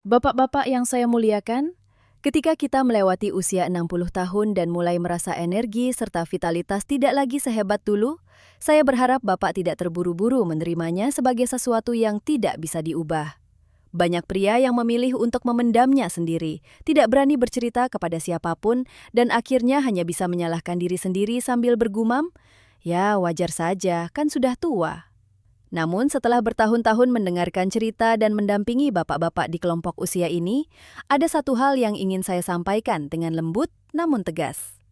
Bapak-bapak yang saya muliakan, ketika kita melewati usia 60 tahun dan mulai merasa energi serta vitalitas tidak lagi sehebat dulu, saya berharap Bapak tidak terburu-buru menerimanya sebagai sesuatu yang tidak bisa diubah. Banyak pria yang memilih untuk memendamnya sendiri, tidak berani bercerita kepada siapapun, dan akhirnya hanya bisa menyalahkan diri sendiri sambil bergumam, "Ya, wajar saja, kan sudah tua." Namun setelah bertahun-tahun mendengarkan cerita dan mendampingi bapak-bapak di kelompok usia ini, ada satu hal yang ingin saya sampaikan dengan lembut namun tegas.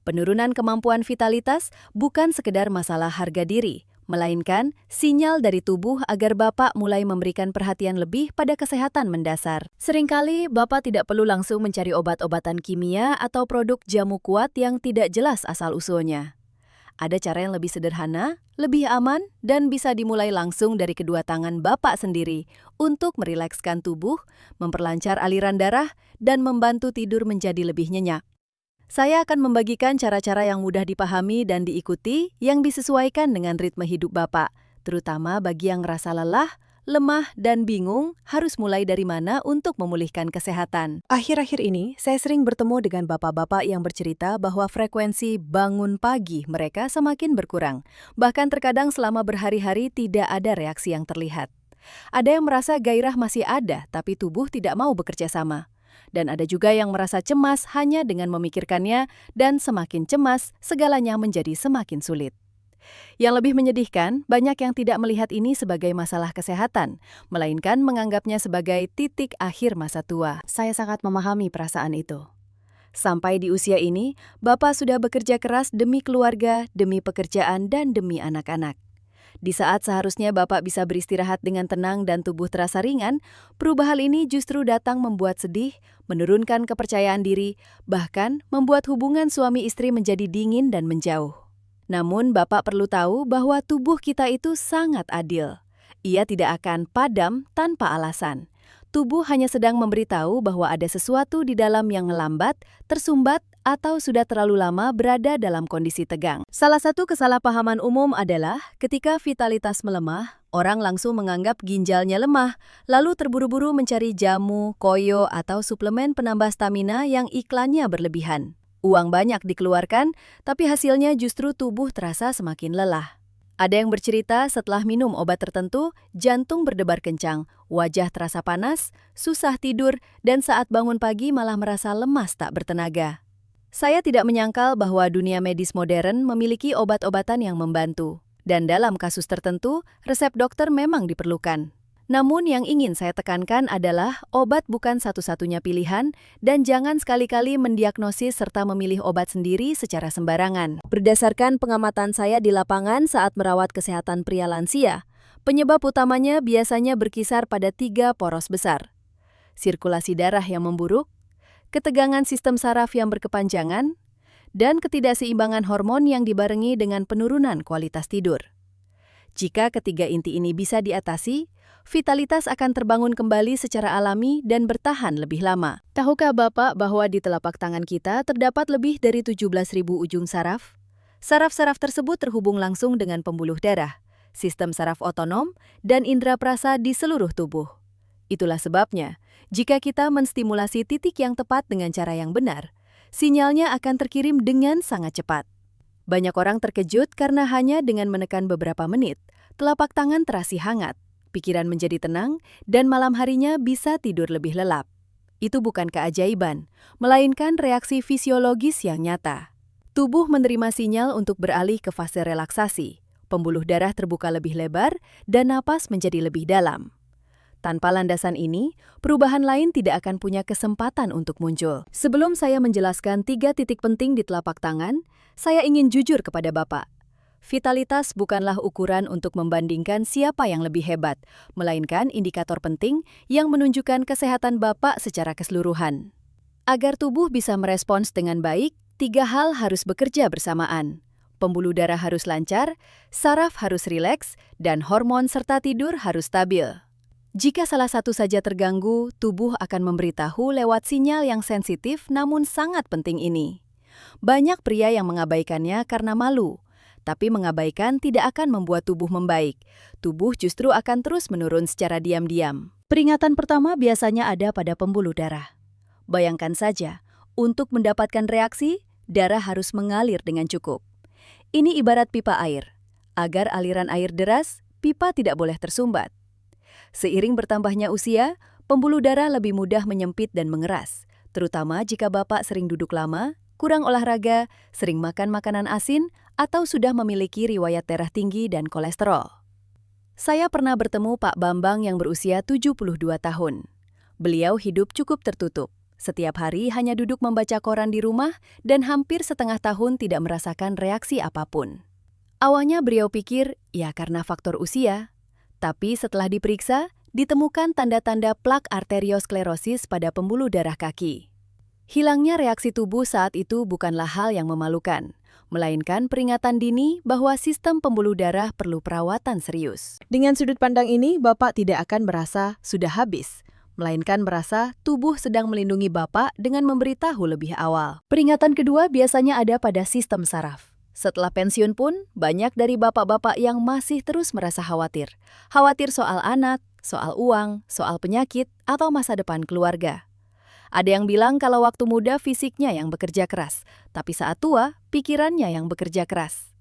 Penurunan kemampuan vitalitas bukan sekedar masalah harga diri, melainkan sinyal dari tubuh agar Bapak mulai memberikan perhatian lebih pada kesehatan mendasar. Seringkali Bapak tidak perlu langsung mencari obat-obatan kimia atau produk jamu kuat yang tidak jelas asal-usulnya. Ada cara yang lebih sederhana, lebih aman, dan bisa dimulai langsung dari kedua tangan Bapak sendiri untuk merilekskan tubuh, memperlancar aliran darah, dan membantu tidur menjadi lebih nyenyak. Saya akan membagikan cara-cara yang mudah dipahami dan diikuti yang disesuaikan dengan ritme hidup Bapak, terutama bagi yang merasa lelah, lemah, dan bingung harus mulai dari mana untuk memulihkan kesehatan. Akhir-akhir ini, saya sering bertemu dengan bapak-bapak yang bercerita bahwa frekuensi bangun pagi mereka semakin berkurang. Bahkan terkadang selama berhari-hari tidak ada reaksi yang terlihat. Ada yang merasa gairah masih ada, tapi tubuh tidak mau bekerja sama. Dan ada juga yang merasa cemas hanya dengan memikirkannya, dan semakin cemas, segalanya menjadi semakin sulit. Yang lebih menyedihkan, banyak yang tidak melihat ini sebagai masalah kesehatan, melainkan menganggapnya sebagai titik akhir masa tua. Saya sangat memahami perasaan itu. Sampai di usia ini, Bapak sudah bekerja keras demi keluarga, demi pekerjaan, dan demi anak-anak. Di saat seharusnya Bapak bisa beristirahat dengan tenang dan tubuh terasa ringan, perubahan ini justru datang membuat sedih, menurunkan kepercayaan diri, bahkan membuat hubungan suami istri menjadi dingin dan menjauh. Namun Bapak perlu tahu bahwa tubuh kita itu sangat adil. Ia tidak akan padam tanpa alasan. Tubuh hanya sedang memberitahu bahwa ada sesuatu di dalam yang melambat, tersumbat, atau sudah terlalu lama berada dalam kondisi tegang. Salah satu kesalahpahaman umum adalah ketika vitalitas melemah, orang langsung menganggap ginjalnya lemah, lalu terburu-buru mencari jamu, koyo, atau suplemen penambah stamina yang iklannya berlebihan. Uang banyak dikeluarkan, tapi hasilnya justru tubuh terasa semakin lelah. Ada yang bercerita setelah minum obat tertentu, jantung berdebar kencang, wajah terasa panas, susah tidur, dan saat bangun pagi malah merasa lemas tak bertenaga. Saya tidak menyangkal bahwa dunia medis modern memiliki obat-obatan yang membantu, dan dalam kasus tertentu, resep dokter memang diperlukan. Namun yang ingin saya tekankan adalah obat bukan satu-satunya pilihan dan jangan sekali-kali mendiagnosis serta memilih obat sendiri secara sembarangan. Berdasarkan pengamatan saya di lapangan saat merawat kesehatan pria lansia, penyebab utamanya biasanya berkisar pada 3 poros besar. Sirkulasi darah yang memburuk, ketegangan sistem saraf yang berkepanjangan, dan ketidakseimbangan hormon yang dibarengi dengan penurunan kualitas tidur. Jika ketiga inti ini bisa diatasi, vitalitas akan terbangun kembali secara alami dan bertahan lebih lama. Tahukah Bapak bahwa di telapak tangan kita terdapat lebih dari 17.000 ujung saraf? Saraf-saraf tersebut terhubung langsung dengan pembuluh darah, sistem saraf otonom, dan indera perasa di seluruh tubuh. Itulah sebabnya, jika kita menstimulasi titik yang tepat dengan cara yang benar, sinyalnya akan terkirim dengan sangat cepat. Banyak orang terkejut karena hanya dengan menekan beberapa menit, telapak tangan terasa hangat, pikiran menjadi tenang, dan malam harinya bisa tidur lebih lelap. Itu bukan keajaiban, melainkan reaksi fisiologis yang nyata. Tubuh menerima sinyal untuk beralih ke fase relaksasi, pembuluh darah terbuka lebih lebar, dan napas menjadi lebih dalam. Tanpa landasan ini, perubahan lain tidak akan punya kesempatan untuk muncul. Sebelum saya menjelaskan 3 titik penting di telapak tangan, saya ingin jujur kepada Bapak. Vitalitas bukanlah ukuran untuk membandingkan siapa yang lebih hebat, melainkan indikator penting yang menunjukkan kesehatan Bapak secara keseluruhan. Agar tubuh bisa merespons dengan baik, 3 hal harus bekerja bersamaan. Pembuluh darah harus lancar, saraf harus rileks, dan hormon serta tidur harus stabil. Jika salah satu saja terganggu, tubuh akan memberitahu lewat sinyal yang sensitif namun sangat penting ini. Banyak pria yang mengabaikannya karena malu, tapi mengabaikan tidak akan membuat tubuh membaik. Tubuh justru akan terus menurun secara diam-diam. Peringatan pertama biasanya ada pada pembuluh darah. Bayangkan saja, untuk mendapatkan reaksi, darah harus mengalir dengan cukup. Ini ibarat pipa air. Agar aliran air deras, pipa tidak boleh tersumbat. Seiring bertambahnya usia, pembuluh darah lebih mudah menyempit dan mengeras, terutama jika Bapak sering duduk lama, kurang olahraga, sering makan makanan asin, atau sudah memiliki riwayat darah tinggi dan kolesterol. Saya pernah bertemu Pak Bambang yang berusia 72 tahun. Beliau hidup cukup tertutup. Setiap hari hanya duduk membaca koran di rumah dan hampir setengah tahun tidak merasakan reaksi apapun. Awalnya beliau pikir, ya karena faktor usia. Tapi setelah diperiksa, ditemukan tanda-tanda plak arteriosklerosis pada pembuluh darah kaki. Hilangnya reaksi tubuh saat itu bukanlah hal yang memalukan, melainkan peringatan dini bahwa sistem pembuluh darah perlu perawatan serius. Dengan sudut pandang ini, Bapak tidak akan merasa sudah habis, melainkan merasa tubuh sedang melindungi Bapak dengan memberitahu lebih awal. Peringatan kedua biasanya ada pada sistem saraf. Setelah pensiun pun, banyak dari bapak-bapak yang masih terus merasa khawatir. Khawatir soal anak, soal uang, soal penyakit, atau masa depan keluarga. Ada yang bilang kalau waktu muda fisiknya yang bekerja keras, tapi saat tua, pikirannya yang bekerja keras.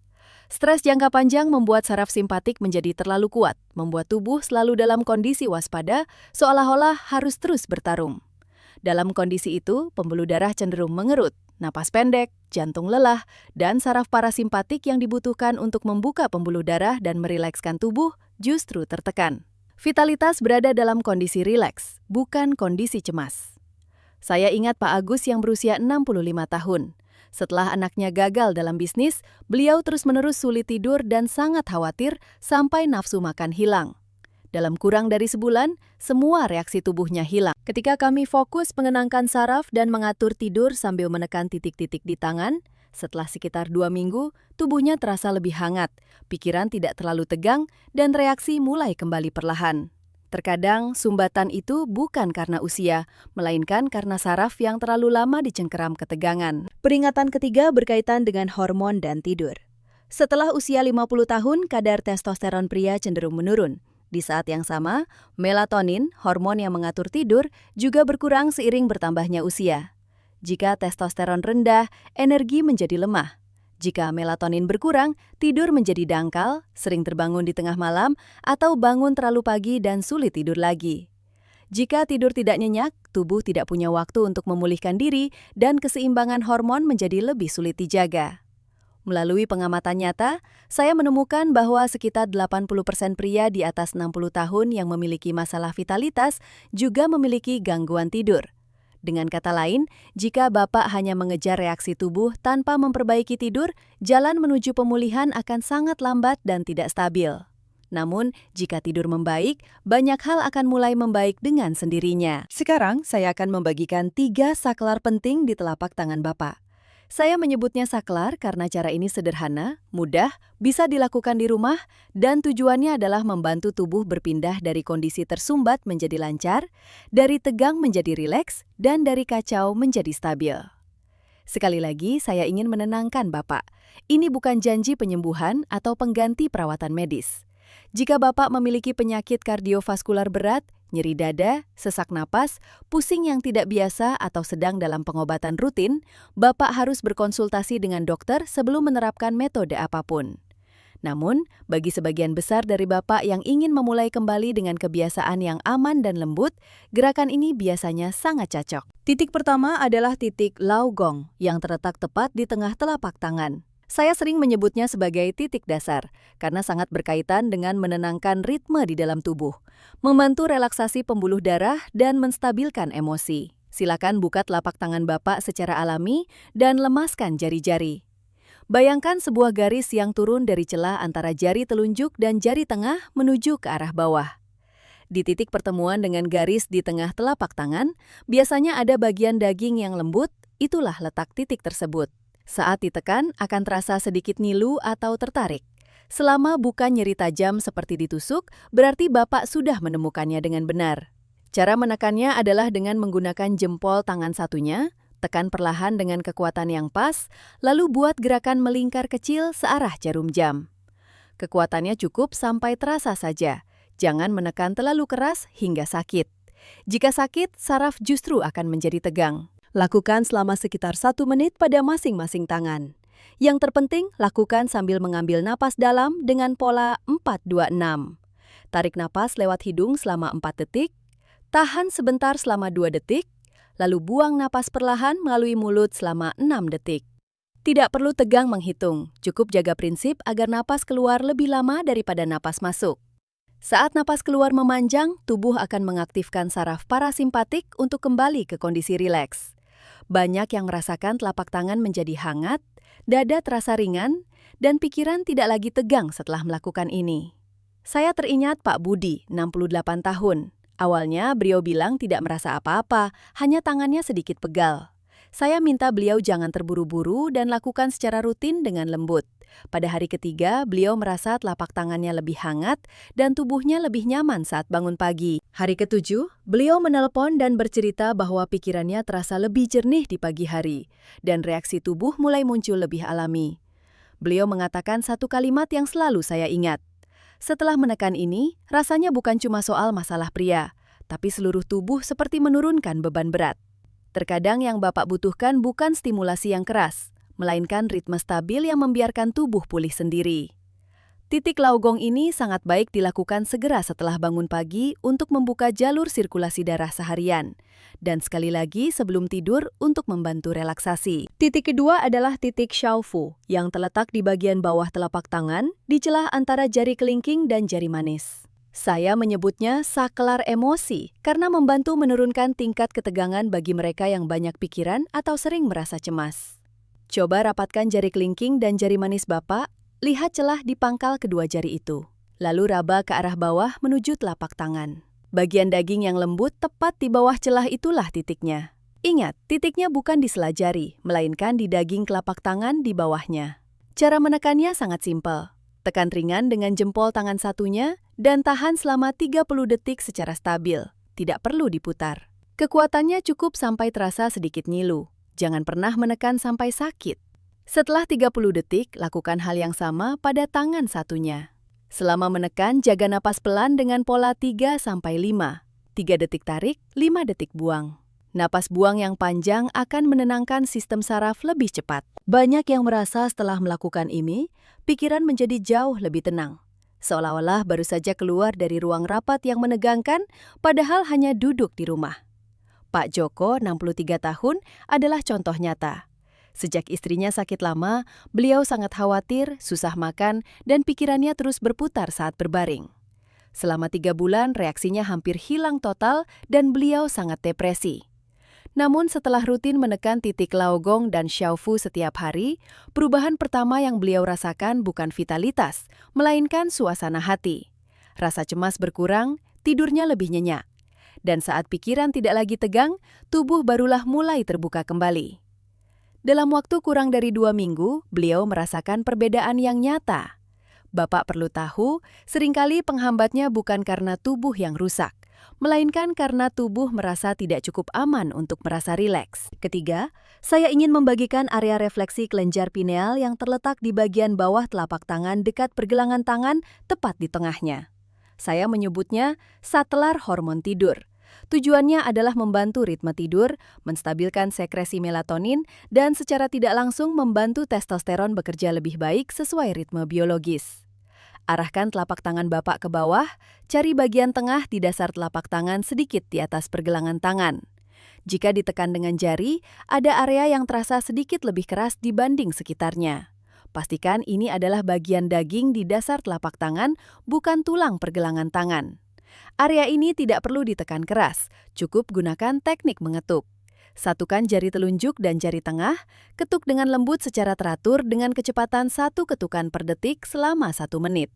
Stres jangka panjang membuat saraf simpatik menjadi terlalu kuat, membuat tubuh selalu dalam kondisi waspada, seolah-olah harus terus bertarung. Dalam kondisi itu, pembuluh darah cenderung mengerut, napas pendek, jantung lelah, dan saraf parasimpatik yang dibutuhkan untuk membuka pembuluh darah dan merilekskan tubuh justru tertekan. Vitalitas berada dalam kondisi rileks, bukan kondisi cemas. Saya ingat Pak Agus yang berusia 65 tahun. Setelah anaknya gagal dalam bisnis, beliau terus-menerus sulit tidur dan sangat khawatir sampai nafsu makan hilang. Dalam kurang dari sebulan, semua reaksi tubuhnya hilang. Ketika kami fokus menenangkan saraf dan mengatur tidur sambil menekan titik-titik di tangan, setelah sekitar 2 minggu, tubuhnya terasa lebih hangat, pikiran tidak terlalu tegang, dan reaksi mulai kembali perlahan. Terkadang, sumbatan itu bukan karena usia, melainkan karena saraf yang terlalu lama dicengkeram ketegangan. Peringatan ketiga berkaitan dengan hormon dan tidur. Setelah usia 50 tahun, kadar testosteron pria cenderung menurun. Di saat yang sama, melatonin, hormon yang mengatur tidur, juga berkurang seiring bertambahnya usia. Jika testosteron rendah, energi menjadi lemah. Jika melatonin berkurang, tidur menjadi dangkal, sering terbangun di tengah malam, atau bangun terlalu pagi dan sulit tidur lagi. Jika tidur tidak nyenyak, tubuh tidak punya waktu untuk memulihkan diri dan keseimbangan hormon menjadi lebih sulit dijaga. Melalui pengamatan nyata, saya menemukan bahwa sekitar 80% pria di atas 60 tahun yang memiliki masalah vitalitas juga memiliki gangguan tidur. Dengan kata lain, jika Bapak hanya mengejar reaksi tubuh tanpa memperbaiki tidur, jalan menuju pemulihan akan sangat lambat dan tidak stabil. Namun, jika tidur membaik, banyak hal akan mulai membaik dengan sendirinya. Sekarang, saya akan membagikan 3 saklar penting di telapak tangan Bapak. Saya menyebutnya saklar karena cara ini sederhana, mudah, bisa dilakukan di rumah, dan tujuannya adalah membantu tubuh berpindah dari kondisi tersumbat menjadi lancar, dari tegang menjadi rileks, dan dari kacau menjadi stabil. Sekali lagi, saya ingin menenangkan Bapak. Ini bukan janji penyembuhan atau pengganti perawatan medis. Jika Bapak memiliki penyakit kardiovaskular berat, nyeri dada, sesak napas, pusing yang tidak biasa atau sedang dalam pengobatan rutin, Bapak harus berkonsultasi dengan dokter sebelum menerapkan metode apapun. Namun, bagi sebagian besar dari Bapak yang ingin memulai kembali dengan kebiasaan yang aman dan lembut, gerakan ini biasanya sangat cocok. Titik pertama adalah titik Laogong yang terletak tepat di tengah telapak tangan. Saya sering menyebutnya sebagai titik dasar, karena sangat berkaitan dengan menenangkan ritme di dalam tubuh, membantu relaksasi pembuluh darah, dan menstabilkan emosi. Silakan buka telapak tangan Bapak secara alami dan lemaskan jari-jari. Bayangkan sebuah garis yang turun dari celah antara jari telunjuk dan jari tengah menuju ke arah bawah. Di titik pertemuan dengan garis di tengah telapak tangan, biasanya ada bagian daging yang lembut, itulah letak titik tersebut. Saat ditekan, akan terasa sedikit ngilu atau tertarik. Selama bukan nyeri tajam seperti ditusuk, berarti Bapak sudah menemukannya dengan benar. Cara menekannya adalah dengan menggunakan jempol tangan satunya, tekan perlahan dengan kekuatan yang pas, lalu buat gerakan melingkar kecil searah jarum jam. Kekuatannya cukup sampai terasa saja. Jangan menekan terlalu keras hingga sakit. Jika sakit, saraf justru akan menjadi tegang. Lakukan selama sekitar 1 menit pada masing-masing tangan. Yang terpenting, lakukan sambil mengambil napas dalam dengan pola 4-2-6. Tarik napas lewat hidung selama 4 detik, tahan sebentar selama 2 detik, lalu buang napas perlahan melalui mulut selama 6 detik. Tidak perlu tegang menghitung, cukup jaga prinsip agar napas keluar lebih lama daripada napas masuk. Saat napas keluar memanjang, tubuh akan mengaktifkan saraf parasimpatik untuk kembali ke kondisi rileks. Banyak yang merasakan telapak tangan menjadi hangat, dada terasa ringan, dan pikiran tidak lagi tegang setelah melakukan ini. Saya teringat Pak Budi, 68 tahun. Awalnya beliau bilang tidak merasa apa-apa, hanya tangannya sedikit pegal. Saya minta beliau jangan terburu-buru dan lakukan secara rutin dengan lembut. Pada hari ketiga, beliau merasa telapak tangannya lebih hangat dan tubuhnya lebih nyaman saat bangun pagi. Hari ketujuh, beliau menelpon dan bercerita bahwa pikirannya terasa lebih jernih di pagi hari dan reaksi tubuh mulai muncul lebih alami. Beliau mengatakan satu kalimat yang selalu saya ingat. Setelah menekan ini, rasanya bukan cuma soal masalah pria, tapi seluruh tubuh seperti menurunkan beban berat. Terkadang yang Bapak butuhkan bukan stimulasi yang keras, melainkan ritme stabil yang membiarkan tubuh pulih sendiri. Titik laugong ini sangat baik dilakukan segera setelah bangun pagi untuk membuka jalur sirkulasi darah seharian, dan sekali lagi sebelum tidur untuk membantu relaksasi. Titik kedua adalah titik Xiaofu, yang terletak di bagian bawah telapak tangan, di celah antara jari kelingking dan jari manis. Saya menyebutnya saklar emosi, karena membantu menurunkan tingkat ketegangan bagi mereka yang banyak pikiran atau sering merasa cemas. Coba rapatkan jari kelingking dan jari manis Bapak, lihat celah di pangkal kedua jari itu. Lalu raba ke arah bawah menuju telapak tangan. Bagian daging yang lembut tepat di bawah celah itulah titiknya. Ingat, titiknya bukan di sela jari, melainkan di daging telapak tangan di bawahnya. Cara menekannya sangat simpel. Tekan ringan dengan jempol tangan satunya dan tahan selama 30 detik secara stabil. Tidak perlu diputar. Kekuatannya cukup sampai terasa sedikit ngilu. Jangan pernah menekan sampai sakit. Setelah 30 detik, lakukan hal yang sama pada tangan satunya. Selama menekan, jaga napas pelan dengan pola 3-5. 3 detik tarik, 5 detik buang. Napas buang yang panjang akan menenangkan sistem saraf lebih cepat. Banyak yang merasa setelah melakukan ini, pikiran menjadi jauh lebih tenang. Seolah-olah baru saja keluar dari ruang rapat yang menegangkan, padahal hanya duduk di rumah. Pak Joko, 63 tahun, adalah contoh nyata. Sejak istrinya sakit lama, beliau sangat khawatir, susah makan, dan pikirannya terus berputar saat berbaring. Selama 3 bulan, reaksinya hampir hilang total dan beliau sangat depresi. Namun setelah rutin menekan titik laugong dan Xiaofu setiap hari, perubahan pertama yang beliau rasakan bukan vitalitas, melainkan suasana hati. Rasa cemas berkurang, tidurnya lebih nyenyak. Dan saat pikiran tidak lagi tegang, tubuh barulah mulai terbuka kembali. Dalam waktu kurang dari 2 minggu, beliau merasakan perbedaan yang nyata. Bapak perlu tahu, seringkali penghambatnya bukan karena tubuh yang rusak, melainkan karena tubuh merasa tidak cukup aman untuk merasa rileks. Ketiga, saya ingin membagikan area refleksi kelenjar pineal yang terletak di bagian bawah telapak tangan dekat pergelangan tangan, tepat di tengahnya. Saya menyebutnya saklar hormon tidur. Tujuannya adalah membantu ritme tidur, menstabilkan sekresi melatonin, dan secara tidak langsung membantu testosteron bekerja lebih baik sesuai ritme biologis. Arahkan telapak tangan Bapak ke bawah, cari bagian tengah di dasar telapak tangan sedikit di atas pergelangan tangan. Jika ditekan dengan jari, ada area yang terasa sedikit lebih keras dibanding sekitarnya. Pastikan ini adalah bagian daging di dasar telapak tangan, bukan tulang pergelangan tangan. Area ini tidak perlu ditekan keras, cukup gunakan teknik mengetuk. Satukan jari telunjuk dan jari tengah, ketuk dengan lembut secara teratur dengan kecepatan 1 ketukan per detik selama 1 menit.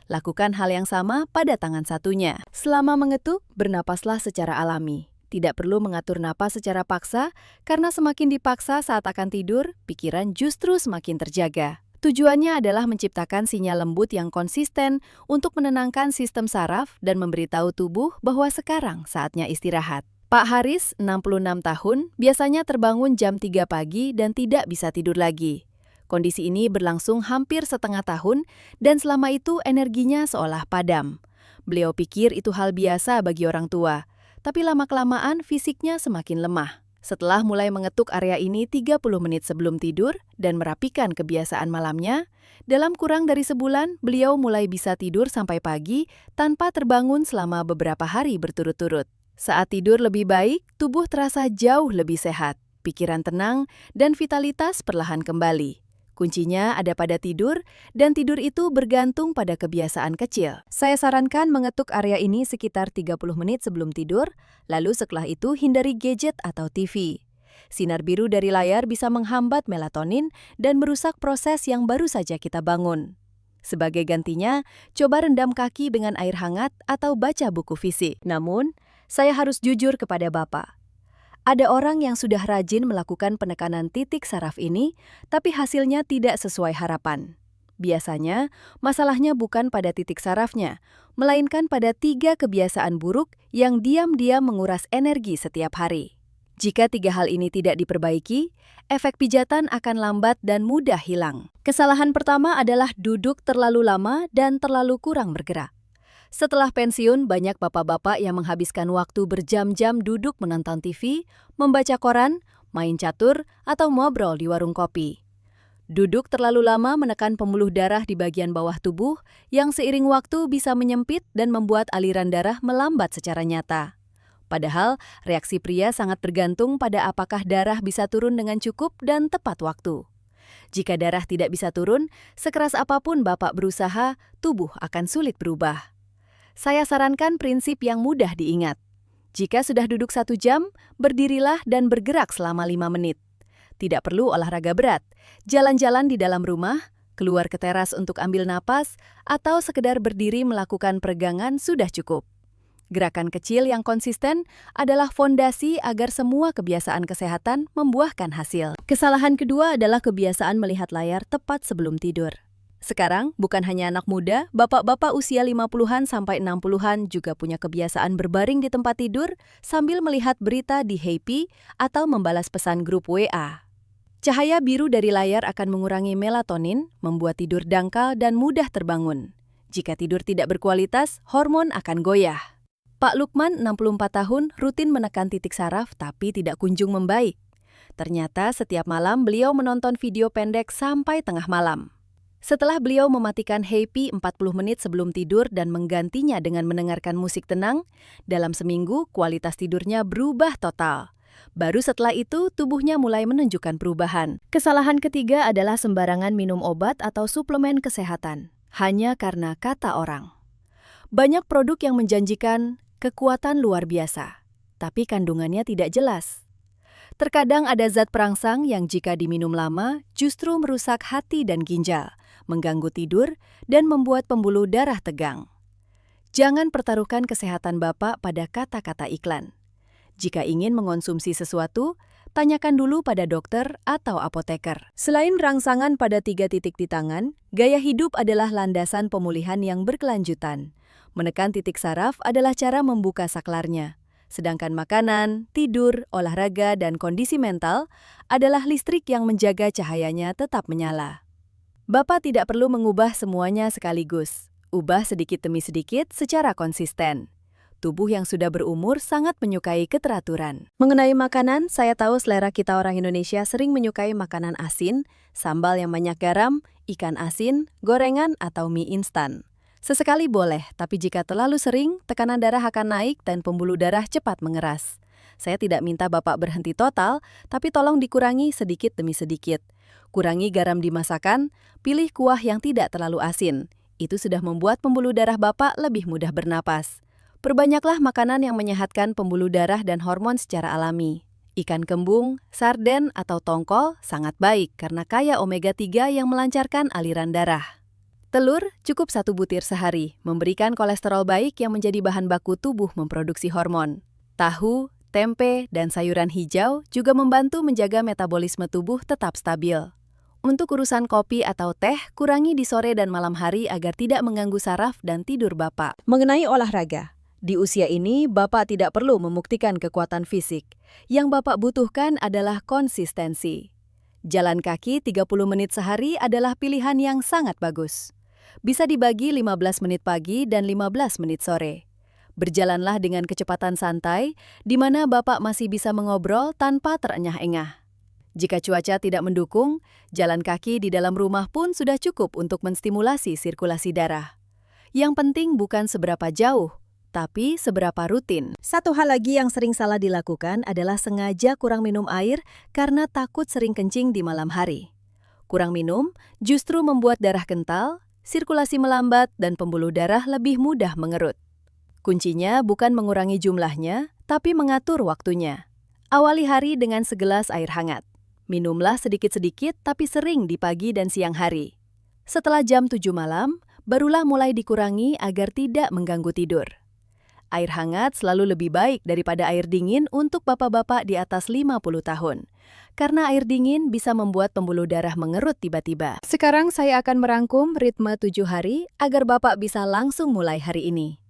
Lakukan hal yang sama pada tangan satunya. Selama mengetuk, bernapaslah secara alami. Tidak perlu mengatur napas secara paksa, karena semakin dipaksa saat akan tidur, pikiran justru semakin terjaga. Tujuannya adalah menciptakan sinyal lembut yang konsisten untuk menenangkan sistem saraf dan memberitahu tubuh bahwa sekarang saatnya istirahat. Pak Haris, 66 tahun, biasanya terbangun jam 3 pagi dan tidak bisa tidur lagi. Kondisi ini berlangsung hampir setengah tahun dan selama itu energinya seolah padam. Beliau pikir itu hal biasa bagi orang tua, tapi lama-kelamaan fisiknya semakin lemah. Setelah mulai mengetuk area ini 30 menit sebelum tidur dan merapikan kebiasaan malamnya, dalam kurang dari sebulan beliau mulai bisa tidur sampai pagi tanpa terbangun selama beberapa hari berturut-turut. Saat tidur lebih baik, tubuh terasa jauh lebih sehat, pikiran tenang, dan vitalitas perlahan kembali. Kuncinya ada pada tidur, dan tidur itu bergantung pada kebiasaan kecil. Saya sarankan mengetuk area ini sekitar 30 menit sebelum tidur, lalu setelah itu hindari gadget atau TV. Sinar biru dari layar bisa menghambat melatonin dan merusak proses yang baru saja kita bangun. Sebagai gantinya, coba rendam kaki dengan air hangat atau baca buku fisik. Namun, saya harus jujur kepada Bapak. Ada orang yang sudah rajin melakukan penekanan titik saraf ini, tapi hasilnya tidak sesuai harapan. Biasanya, masalahnya bukan pada titik sarafnya, melainkan pada 3 kebiasaan buruk yang diam-diam menguras energi setiap hari. Jika 3 hal ini tidak diperbaiki, efek pijatan akan lambat dan mudah hilang. Kesalahan pertama adalah duduk terlalu lama dan terlalu kurang bergerak. Setelah pensiun, banyak bapak-bapak yang menghabiskan waktu berjam-jam duduk menonton TV, membaca koran, main catur, atau ngobrol di warung kopi. Duduk terlalu lama menekan pembuluh darah di bagian bawah tubuh yang seiring waktu bisa menyempit dan membuat aliran darah melambat secara nyata. Padahal, reaksi pria sangat bergantung pada apakah darah bisa turun dengan cukup dan tepat waktu. Jika darah tidak bisa turun, sekeras apapun Bapak berusaha, tubuh akan sulit berubah. Saya sarankan prinsip yang mudah diingat. Jika sudah duduk 1 jam, berdirilah dan bergerak selama 5 menit. Tidak perlu olahraga berat, jalan-jalan di dalam rumah, keluar ke teras untuk ambil napas, atau sekedar berdiri melakukan peregangan sudah cukup. Gerakan kecil yang konsisten adalah fondasi agar semua kebiasaan kesehatan membuahkan hasil. Kesalahan kedua adalah kebiasaan melihat layar tepat sebelum tidur. Sekarang, bukan hanya anak muda, bapak-bapak usia 50-an sampai 60-an juga punya kebiasaan berbaring di tempat tidur sambil melihat berita di HP atau membalas pesan grup WA. Cahaya biru dari layar akan mengurangi melatonin, membuat tidur dangkal dan mudah terbangun. Jika tidur tidak berkualitas, hormon akan goyah. Pak Lukman, 64 tahun, rutin menekan titik saraf tapi tidak kunjung membaik. Ternyata setiap malam beliau menonton video pendek sampai tengah malam. Setelah beliau mematikan HP 40 menit sebelum tidur dan menggantinya dengan mendengarkan musik tenang, dalam seminggu kualitas tidurnya berubah total. Baru setelah itu, tubuhnya mulai menunjukkan perubahan. Kesalahan ketiga adalah sembarangan minum obat atau suplemen kesehatan, hanya karena kata orang. Banyak produk yang menjanjikan kekuatan luar biasa, tapi kandungannya tidak jelas. Terkadang ada zat perangsang yang jika diminum lama justru merusak hati dan ginjal, mengganggu tidur, dan membuat pembuluh darah tegang. Jangan pertaruhkan kesehatan Bapak pada kata-kata iklan. Jika ingin mengonsumsi sesuatu, tanyakan dulu pada dokter atau apoteker. Selain rangsangan pada 3 titik di tangan, gaya hidup adalah landasan pemulihan yang berkelanjutan. Menekan titik saraf adalah cara membuka saklarnya. Sedangkan makanan, tidur, olahraga, dan kondisi mental adalah listrik yang menjaga cahayanya tetap menyala. Bapak tidak perlu mengubah semuanya sekaligus. Ubah sedikit demi sedikit secara konsisten. Tubuh yang sudah berumur sangat menyukai keteraturan. Mengenai makanan, saya tahu selera kita orang Indonesia sering menyukai makanan asin, sambal yang banyak garam, ikan asin, gorengan, atau mie instan. Sesekali boleh, tapi jika terlalu sering, tekanan darah akan naik dan pembuluh darah cepat mengeras. Saya tidak minta Bapak berhenti total, tapi tolong dikurangi sedikit demi sedikit. Kurangi garam di masakan, pilih kuah yang tidak terlalu asin. Itu sudah membuat pembuluh darah Bapak lebih mudah bernapas. Perbanyaklah makanan yang menyehatkan pembuluh darah dan hormon secara alami. Ikan kembung, sarden, atau tongkol sangat baik karena kaya omega 3 yang melancarkan aliran darah. Telur cukup 1 butir sehari, memberikan kolesterol baik yang menjadi bahan baku tubuh memproduksi hormon. Tahu, tempe, dan sayuran hijau juga membantu menjaga metabolisme tubuh tetap stabil. Untuk urusan kopi atau teh, kurangi di sore dan malam hari agar tidak mengganggu saraf dan tidur Bapak. Mengenai olahraga, di usia ini Bapak tidak perlu membuktikan kekuatan fisik. Yang Bapak butuhkan adalah konsistensi. Jalan kaki 30 menit sehari adalah pilihan yang sangat bagus. Bisa dibagi 15 menit pagi dan 15 menit sore. Berjalanlah dengan kecepatan santai, di mana Bapak masih bisa mengobrol tanpa terengah-engah. Jika cuaca tidak mendukung, jalan kaki di dalam rumah pun sudah cukup untuk menstimulasi sirkulasi darah. Yang penting bukan seberapa jauh, tapi seberapa rutin. Satu hal lagi yang sering salah dilakukan adalah sengaja kurang minum air karena takut sering kencing di malam hari. Kurang minum justru membuat darah kental, sirkulasi melambat, dan pembuluh darah lebih mudah mengerut. Kuncinya bukan mengurangi jumlahnya, tapi mengatur waktunya. Awali hari dengan segelas air hangat. Minumlah sedikit-sedikit tapi sering di pagi dan siang hari. Setelah jam 7 malam, barulah mulai dikurangi agar tidak mengganggu tidur. Air hangat selalu lebih baik daripada air dingin untuk bapak-bapak di atas 50 tahun. Karena air dingin bisa membuat pembuluh darah mengerut tiba-tiba. Sekarang saya akan merangkum ritme 7 hari agar Bapak bisa langsung mulai hari ini.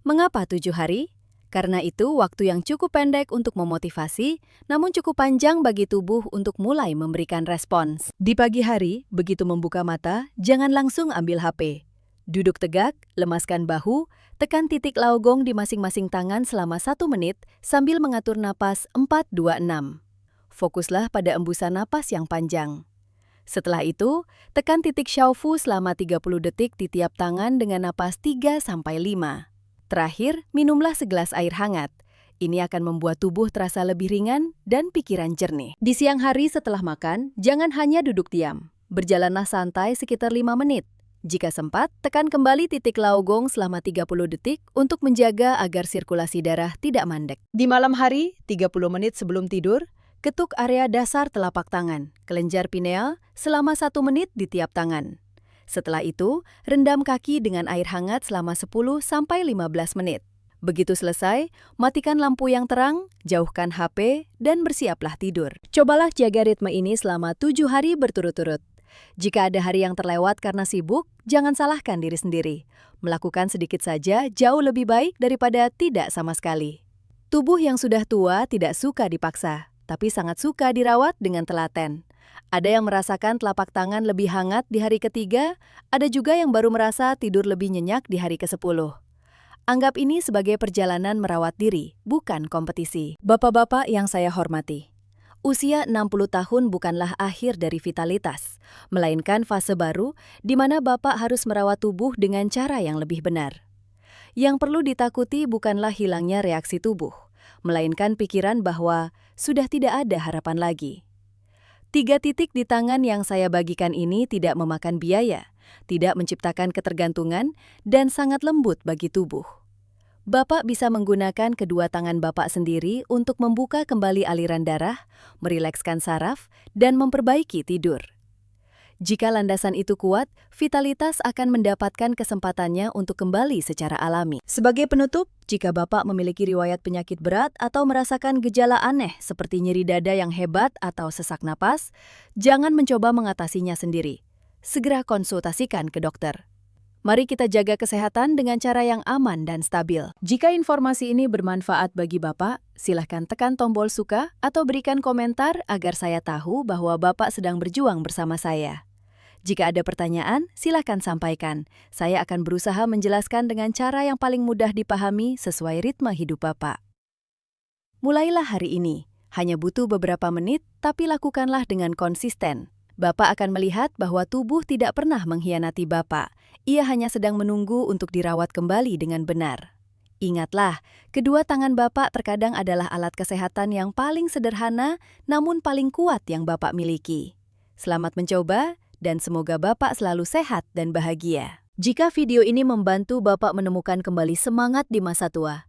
Mengapa 7 hari? Karena itu waktu yang cukup pendek untuk memotivasi, namun cukup panjang bagi tubuh untuk mulai memberikan respons. Di pagi hari, begitu membuka mata, jangan langsung ambil HP. Duduk tegak, lemaskan bahu, tekan titik laogong di masing-masing tangan selama 1 menit sambil mengatur napas 4-2-6. Fokuslah pada embusan napas yang panjang. Setelah itu, tekan titik Xiaofu selama 30 detik di tiap tangan dengan napas 3-5. Terakhir, minumlah segelas air hangat. Ini akan membuat tubuh terasa lebih ringan dan pikiran jernih. Di siang hari setelah makan, jangan hanya duduk diam. Berjalanlah santai sekitar 5 menit. Jika sempat, tekan kembali titik laogong selama 30 detik untuk menjaga agar sirkulasi darah tidak mandek. Di malam hari, 30 menit sebelum tidur, ketuk area dasar telapak tangan, kelenjar pineal selama 1 menit di tiap tangan. Setelah itu, rendam kaki dengan air hangat selama 10-15 menit. Begitu selesai, matikan lampu yang terang, jauhkan HP, dan bersiaplah tidur. Cobalah jaga ritme ini selama 7 hari berturut-turut. Jika ada hari yang terlewat karena sibuk, jangan salahkan diri sendiri. Melakukan sedikit saja jauh lebih baik daripada tidak sama sekali. Tubuh yang sudah tua tidak suka dipaksa, tapi sangat suka dirawat dengan telaten. Ada yang merasakan telapak tangan lebih hangat di hari ketiga, ada juga yang baru merasa tidur lebih nyenyak di hari ke-10. Anggap ini sebagai perjalanan merawat diri, bukan kompetisi. Bapak-bapak yang saya hormati, usia 60 tahun bukanlah akhir dari vitalitas, melainkan fase baru di mana Bapak harus merawat tubuh dengan cara yang lebih benar. Yang perlu ditakuti bukanlah hilangnya reaksi tubuh, melainkan pikiran bahwa sudah tidak ada harapan lagi. 3 titik di tangan yang saya bagikan ini tidak memakan biaya, tidak menciptakan ketergantungan, dan sangat lembut bagi tubuh. Bapak bisa menggunakan kedua tangan Bapak sendiri untuk membuka kembali aliran darah, merilekskan saraf, dan memperbaiki tidur. Jika landasan itu kuat, vitalitas akan mendapatkan kesempatannya untuk kembali secara alami. Sebagai penutup, jika Bapak memiliki riwayat penyakit berat atau merasakan gejala aneh seperti nyeri dada yang hebat atau sesak napas, jangan mencoba mengatasinya sendiri. Segera konsultasikan ke dokter. Mari kita jaga kesehatan dengan cara yang aman dan stabil. Jika informasi ini bermanfaat bagi Bapak, silahkan tekan tombol suka atau berikan komentar agar saya tahu bahwa Bapak sedang berjuang bersama saya. Jika ada pertanyaan, silakan sampaikan. Saya akan berusaha menjelaskan dengan cara yang paling mudah dipahami sesuai ritme hidup Bapak. Mulailah hari ini. Hanya butuh beberapa menit, tapi lakukanlah dengan konsisten. Bapak akan melihat bahwa tubuh tidak pernah mengkhianati Bapak. Ia hanya sedang menunggu untuk dirawat kembali dengan benar. Ingatlah, kedua tangan Bapak terkadang adalah alat kesehatan yang paling sederhana, namun paling kuat yang Bapak miliki. Selamat mencoba, dan semoga Bapak selalu sehat dan bahagia. Jika video ini membantu Bapak menemukan kembali semangat di masa tua,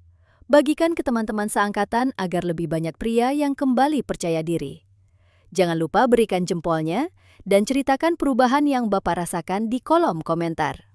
bagikan ke teman-teman seangkatan agar lebih banyak pria yang kembali percaya diri. Jangan lupa berikan jempolnya dan ceritakan perubahan yang Bapak rasakan di kolom komentar.